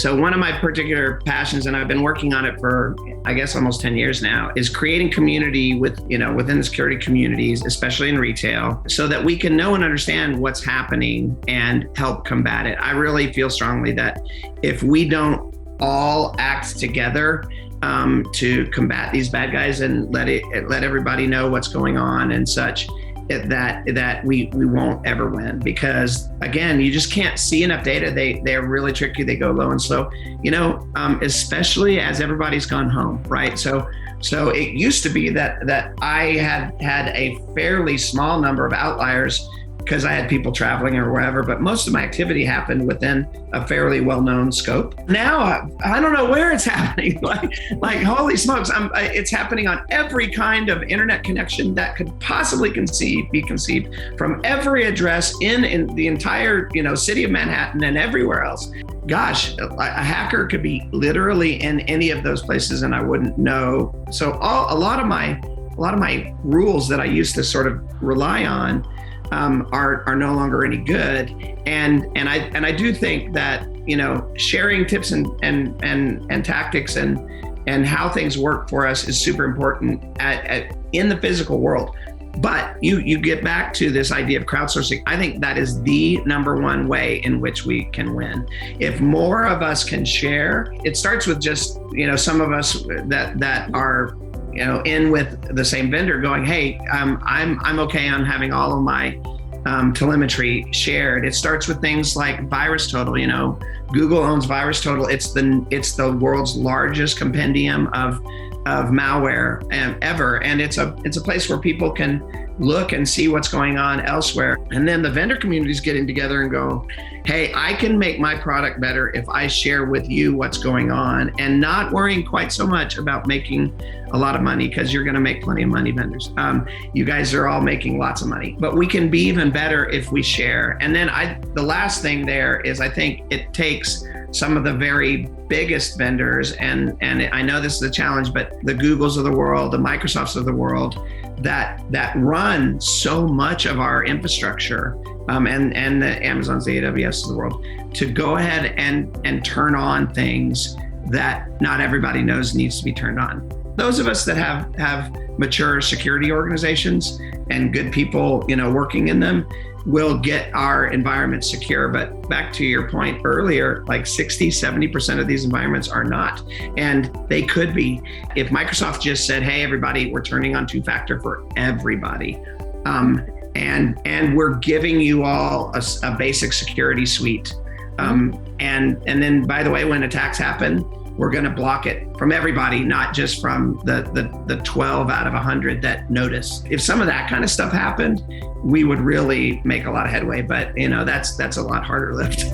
So one of my particular passions, and I've been working on it for, I guess, almost 10 years now, is creating community within the security communities, especially in retail, so that we can know and understand what's happening and help combat it. I really feel strongly that if we don't all act together to combat these bad guys and let everybody know what's going on and such, that we won't ever win, because again, you just can't see enough data. They're really tricky. They go low and slow, especially as everybody's gone home, right? So it used to be that I had a fairly small number of outliers because I had people traveling or wherever, but most of my activity happened within a fairly well-known scope. Now, I don't know where it's happening. like holy smokes, it's happening on every kind of internet connection that could possibly be conceived, from every address in the entire, city of Manhattan and everywhere else. Gosh, a hacker could be literally in any of those places and I wouldn't know. So a lot of my rules that I used to sort of rely on are no longer any good, and I do think that sharing tips and tactics and how things work for us is super important in the physical world. But you get back to this idea of crowdsourcing. I think that is the number one way in which we can win. If more of us can share, it starts with just some of us that are in with the same vendor going, hey, I'm okay on having all of my telemetry shared. It starts with things like VirusTotal. Google owns VirusTotal. It's the world's largest compendium of malware ever, and it's a place where people can look and see what's going on elsewhere. And then the vendor community is getting together and go, hey, I can make my product better if I share with you what's going on, and not worrying quite so much about making a lot of money, because you're going to make plenty of money, vendors. You guys are all making lots of money, but we can be even better if we share. And then the last thing there is, I think it takes some of the very biggest vendors, and I know this is a challenge, but the Googles of the world, the Microsofts of the world, that run so much of our infrastructure, and the Amazons, the AWS of the world, to go ahead and turn on things that not everybody knows needs to be turned on. Those of us that have mature security organizations and good people, working in them, will get our environment secure. But back to your point earlier, like 60-70% of these environments are not. And they could be. If Microsoft just said, hey, everybody, we're turning on two-factor for everybody. And we're giving you all a basic security suite. And then, by the way, when attacks happen, we're going to block it from everybody, not just from the 12 out of 100 that notice. If some of that kind of stuff happened, we would really make a lot of headway. But that's a lot harder lift.